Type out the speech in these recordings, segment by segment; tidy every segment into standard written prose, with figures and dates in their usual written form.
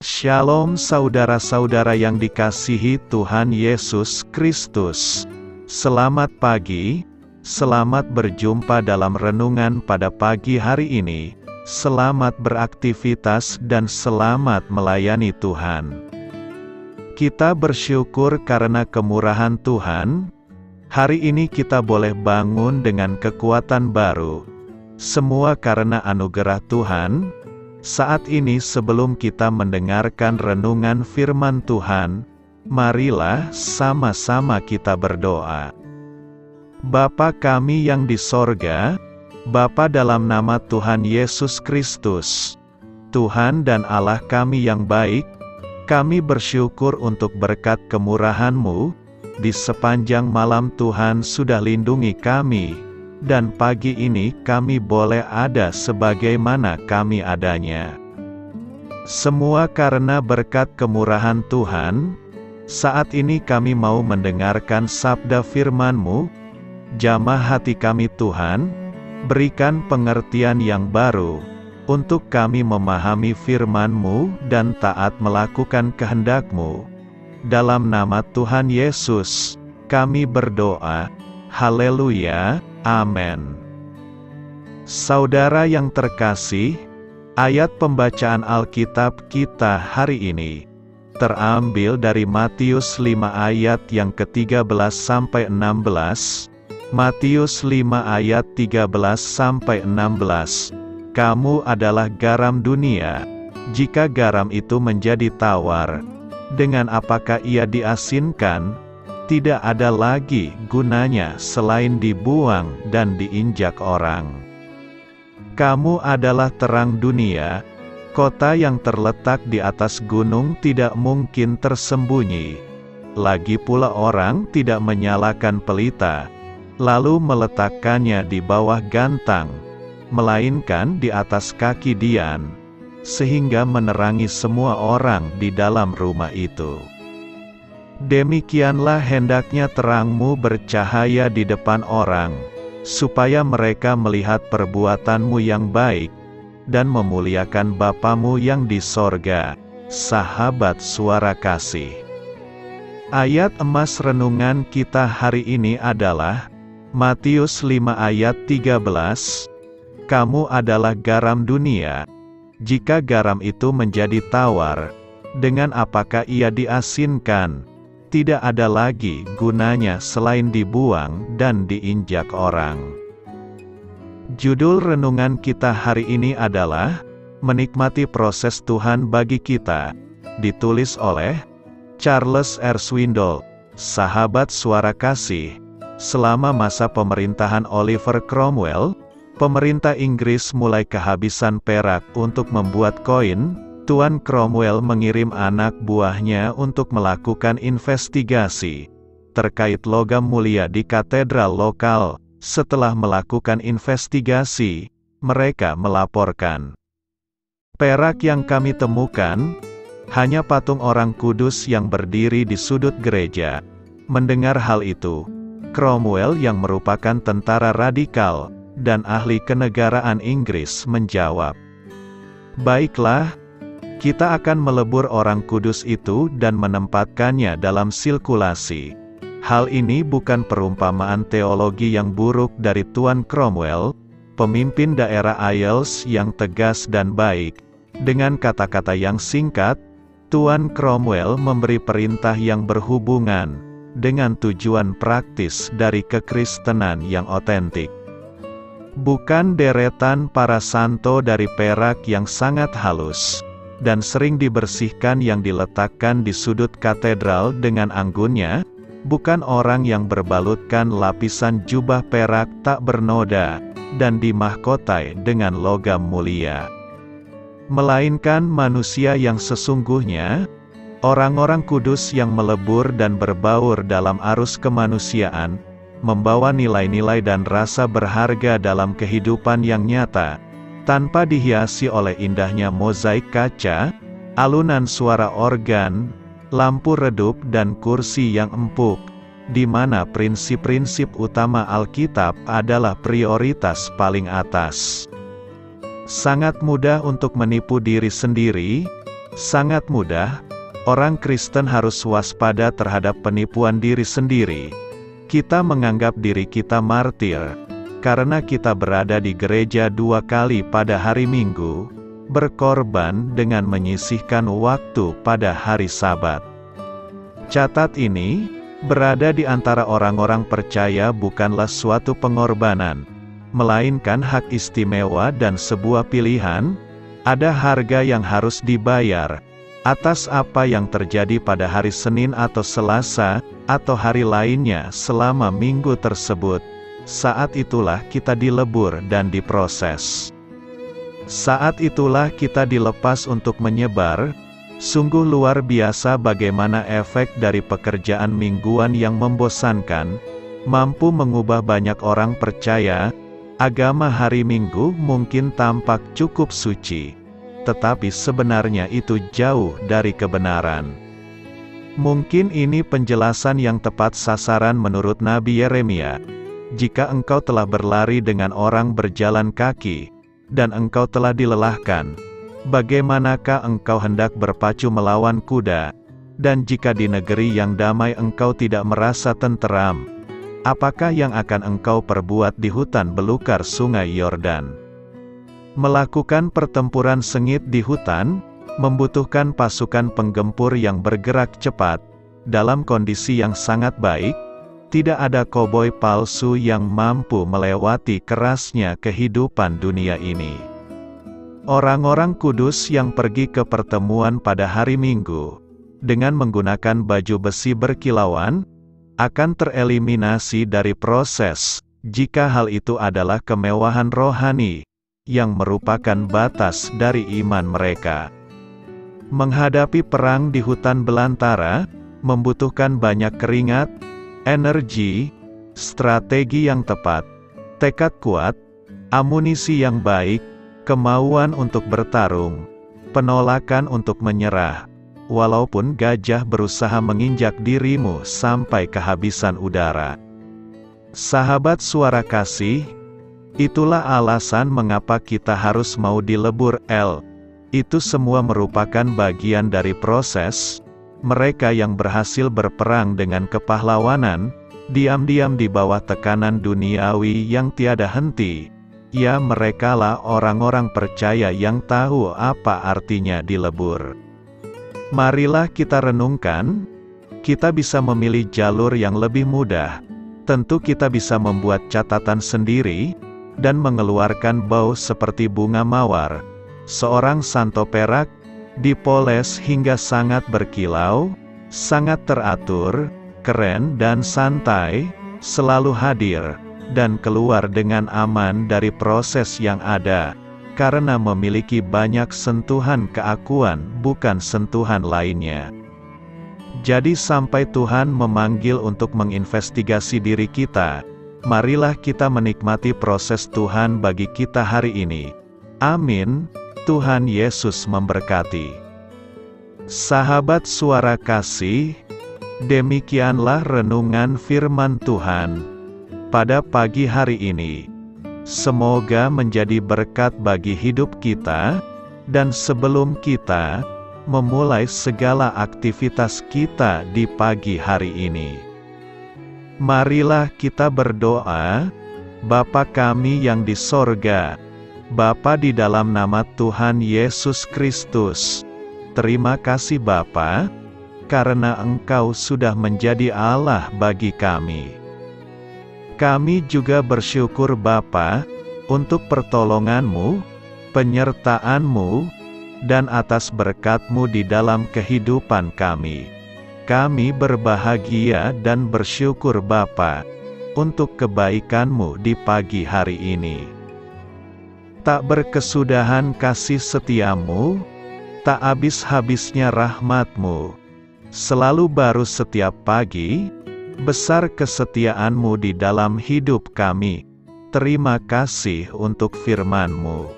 Shalom saudara-saudara yang dikasihi Tuhan Yesus Kristus. Selamat pagi, selamat berjumpa dalam renungan pada pagi hari ini. Selamat beraktivitas dan selamat melayani Tuhan. Kita bersyukur karena kemurahan Tuhan. Hari ini kita boleh bangun dengan kekuatan baru. Semua karena anugerah Tuhan. Saat ini sebelum kita mendengarkan renungan firman Tuhan, marilah sama-sama kita berdoa. Bapa kami yang di sorga, Bapa dalam nama Tuhan Yesus Kristus, Tuhan dan Allah kami yang baik, kami bersyukur untuk berkat kemurahan-Mu, di sepanjang malam Tuhan sudah lindungi kami. Dan pagi ini kami boleh ada sebagaimana kami adanya. Semua karena berkat kemurahan Tuhan. Saat ini kami mau mendengarkan sabda firman-Mu. Jamah hati kami Tuhan, berikan pengertian yang baru, untuk kami memahami firman-Mu dan taat melakukan kehendak-Mu. Dalam nama Tuhan Yesus, kami berdoa. Haleluya. Amin. Saudara yang terkasih, ayat pembacaan Alkitab kita hari ini terambil dari Matius 5 ayat yang ke-13 sampai 16. Matius 5 ayat 13 sampai 16. Kamu adalah garam dunia. Jika garam itu menjadi tawar, dengan apakah ia diasinkan? Tidak ada lagi gunanya selain dibuang dan diinjak orang. Kamu adalah terang dunia. Kota yang terletak di atas gunung tidak mungkin tersembunyi. Lagi pula orang tidak menyalakan pelita, lalu meletakkannya di bawah gantang, melainkan di atas kaki dian, sehingga menerangi semua orang di dalam rumah itu. Demikianlah hendaknya terangmu bercahaya di depan orang, supaya mereka melihat perbuatanmu yang baik, dan memuliakan Bapamu yang di sorga. Sahabat Suara Kasih. Ayat emas renungan kita hari ini adalah Matius 5 ayat 13. Kamu adalah garam dunia. Jika garam itu menjadi tawar, dengan apakah ia diasinkan? Tidak ada lagi gunanya selain dibuang dan diinjak orang. Judul renungan kita hari ini adalah Menikmati Proses Tuhan Bagi Kita. Ditulis oleh Charles R. Swindoll, sahabat Suara Kasih. Selama masa pemerintahan Oliver Cromwell, pemerintah Inggris mulai kehabisan perak untuk membuat koin. Tuan Cromwell mengirim anak buahnya untuk melakukan investigasi terkait logam mulia di katedral lokal. Setelah melakukan investigasi, mereka melaporkan, perak yang kami temukan hanya patung orang kudus yang berdiri di sudut gereja. Mendengar hal itu, Cromwell yang merupakan tentara radikal dan ahli kenegaraan Inggris menjawab, baiklah, kita akan melebur orang kudus itu dan menempatkannya dalam sirkulasi. Hal ini bukan perumpamaan teologi yang buruk dari Tuan Cromwell, pemimpin daerah Isles yang tegas dan baik. Dengan kata-kata yang singkat, Tuan Cromwell memberi perintah yang berhubungan dengan tujuan praktis dari kekristenan yang otentik. Bukan deretan para santo dari perak yang sangat halus dan sering dibersihkan yang diletakkan di sudut katedral dengan anggunnya, bukan orang yang berbalutkan lapisan jubah perak tak bernoda, dan dimahkotai dengan logam mulia. Melainkan manusia yang sesungguhnya, orang-orang kudus yang melebur dan berbaur dalam arus kemanusiaan, membawa nilai-nilai dan rasa berharga dalam kehidupan yang nyata, tanpa dihiasi oleh indahnya mozaik kaca, alunan suara organ, lampu redup dan kursi yang empuk, di mana prinsip-prinsip utama Alkitab adalah prioritas paling atas. Sangat mudah untuk menipu diri sendiri, Sangat mudah, orang Kristen harus waspada terhadap penipuan diri sendiri. Kita menganggap diri kita martir, karena kita berada di gereja 2 kali pada hari Minggu, berkorban dengan menyisihkan waktu pada hari Sabat. Catat ini, berada di antara orang-orang percaya bukanlah suatu pengorbanan, melainkan hak istimewa dan sebuah pilihan. Ada harga yang harus dibayar atas apa yang terjadi pada hari Senin atau Selasa, atau hari lainnya selama minggu tersebut. Saat itulah kita dilebur dan diproses. Saat itulah kita dilepas untuk menyebar. Sungguh luar biasa bagaimana efek dari pekerjaan mingguan yang membosankan, mampu mengubah banyak orang percaya. Agama hari Minggu mungkin tampak cukup suci, tetapi sebenarnya itu jauh dari kebenaran. Mungkin ini penjelasan yang tepat sasaran menurut Nabi Yeremia. Jika engkau telah berlari dengan orang berjalan kaki, dan engkau telah dilelahkan, bagaimanakah engkau hendak berpacu melawan kuda? Dan jika di negeri yang damai engkau tidak merasa tenteram, apakah yang akan engkau perbuat di hutan belukar sungai Yordan? Melakukan pertempuran sengit di hutan, membutuhkan pasukan penggempur yang bergerak cepat, dalam kondisi yang sangat baik. Tidak ada koboi palsu yang mampu melewati kerasnya kehidupan dunia ini. Orang-orang kudus yang pergi ke pertemuan pada hari Minggu, dengan menggunakan baju besi berkilauan, akan tereliminasi dari proses, jika hal itu adalah kemewahan rohani, yang merupakan batas dari iman mereka. Menghadapi perang di hutan belantara, membutuhkan banyak keringat, energi, strategi yang tepat, tekad kuat, amunisi yang baik, kemauan untuk bertarung, penolakan untuk menyerah, walaupun gajah berusaha menginjak dirimu sampai kehabisan udara. Sahabat suara kasih, itulah alasan mengapa kita harus mau dilebur. Itu semua merupakan bagian dari proses. Mereka yang berhasil berperang dengan kepahlawanan, diam-diam di bawah tekanan duniawi yang tiada henti. Ya, merekalah orang-orang percaya yang tahu apa artinya dilebur. Marilah kita renungkan, kita bisa memilih jalur yang lebih mudah. Tentu kita bisa membuat catatan sendiri, dan mengeluarkan bau seperti bunga mawar. Seorang santo perak, dipoles hingga sangat berkilau, sangat teratur, keren dan santai, selalu hadir, dan keluar dengan aman dari proses yang ada, karena memiliki banyak sentuhan keakuan bukan sentuhan lainnya. Jadi sampai Tuhan memanggil untuk menginvestigasi diri kita, marilah kita menikmati proses Tuhan bagi kita hari ini. Amin. Tuhan Yesus memberkati. Sahabat suara kasih, demikianlah renungan firman Tuhan pada pagi hari ini. Semoga menjadi berkat bagi hidup kita, dan sebelum kita memulai segala aktivitas kita di pagi hari ini, marilah kita berdoa. Bapa kami yang di sorga, Bapa, di dalam nama Tuhan Yesus Kristus, terima kasih Bapa, karena Engkau sudah menjadi Allah bagi kami. Kami juga bersyukur Bapa, untuk pertolongan-Mu, penyertaan-Mu, dan atas berkat-Mu di dalam kehidupan kami. Kami berbahagia dan bersyukur Bapa, untuk kebaikan-Mu di pagi hari ini. Tak berkesudahan kasih setia-Mu, tak habis-habisnya rahmat-Mu, selalu baru setiap pagi, besar kesetiaan-Mu di dalam hidup kami. Terima kasih untuk firman-Mu.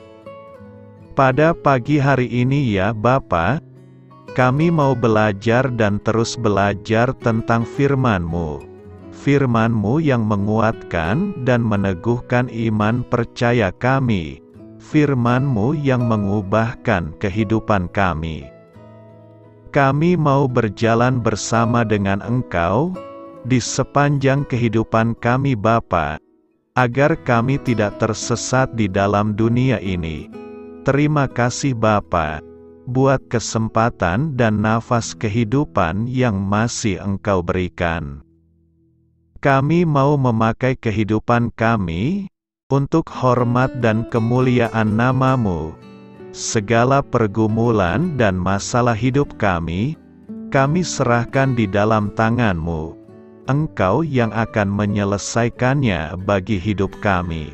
Pada pagi hari ini ya Bapa, kami mau belajar dan terus belajar tentang firman-Mu. Firman-Mu yang menguatkan dan meneguhkan iman percaya kami. Firman-Mu yang mengubahkan kehidupan kami. Kami mau berjalan bersama dengan Engkau di sepanjang kehidupan kami Bapa, agar kami tidak tersesat di dalam dunia ini. Terima kasih Bapa, buat kesempatan dan nafas kehidupan yang masih Engkau berikan. Kami mau memakai kehidupan kami untuk hormat dan kemuliaan nama-Mu. Segala pergumulan dan masalah hidup kami serahkan di dalam tangan-Mu. Engkau yang akan menyelesaikannya bagi hidup kami.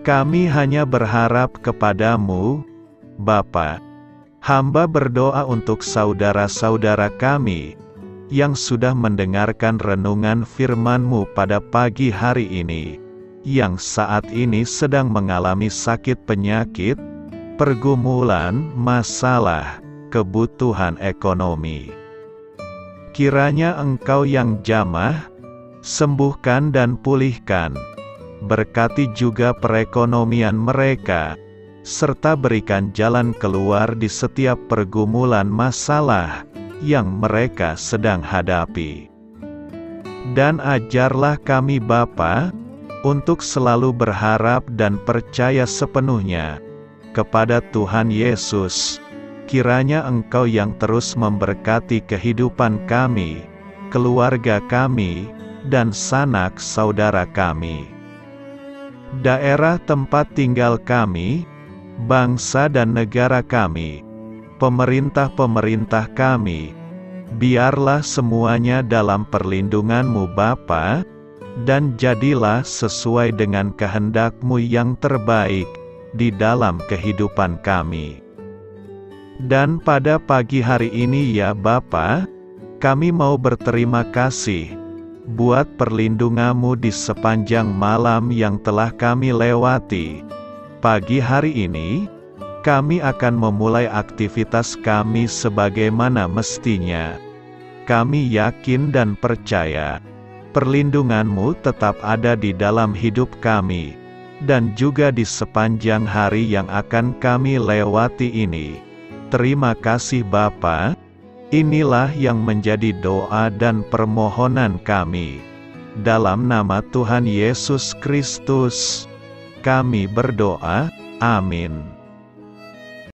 Kami hanya berharap kepada-Mu, Bapa. Hamba berdoa untuk saudara-saudara kami yang sudah mendengarkan renungan firman-Mu pada pagi hari ini, yang saat ini sedang mengalami sakit penyakit, pergumulan, masalah, kebutuhan ekonomi. Kiranya Engkau yang jamah, sembuhkan dan pulihkan. Berkati juga perekonomian mereka, serta berikan jalan keluar di setiap pergumulan masalah yang mereka sedang hadapi. Dan ajarlah kami Bapa, untuk selalu berharap dan percaya sepenuhnya kepada Tuhan Yesus. Kiranya Engkau yang terus memberkati kehidupan kami, keluarga kami, dan sanak saudara kami. Daerah tempat tinggal kami, bangsa dan negara kami, pemerintah-pemerintah kami, biarlah semuanya dalam perlindungan-Mu Bapa, dan jadilah sesuai dengan kehendak-Mu yang terbaik di dalam kehidupan kami. Dan pada pagi hari ini ya Bapa, kami mau berterima kasih buat perlindungan-Mu di sepanjang malam yang telah kami lewati. Pagi hari ini, kami akan memulai aktivitas kami sebagaimana mestinya. Kami yakin dan percaya, perlindungan-Mu tetap ada di dalam hidup kami, dan juga di sepanjang hari yang akan kami lewati ini. Terima kasih Bapa. Inilah yang menjadi doa dan permohonan kami. Dalam nama Tuhan Yesus Kristus, kami berdoa. Amin.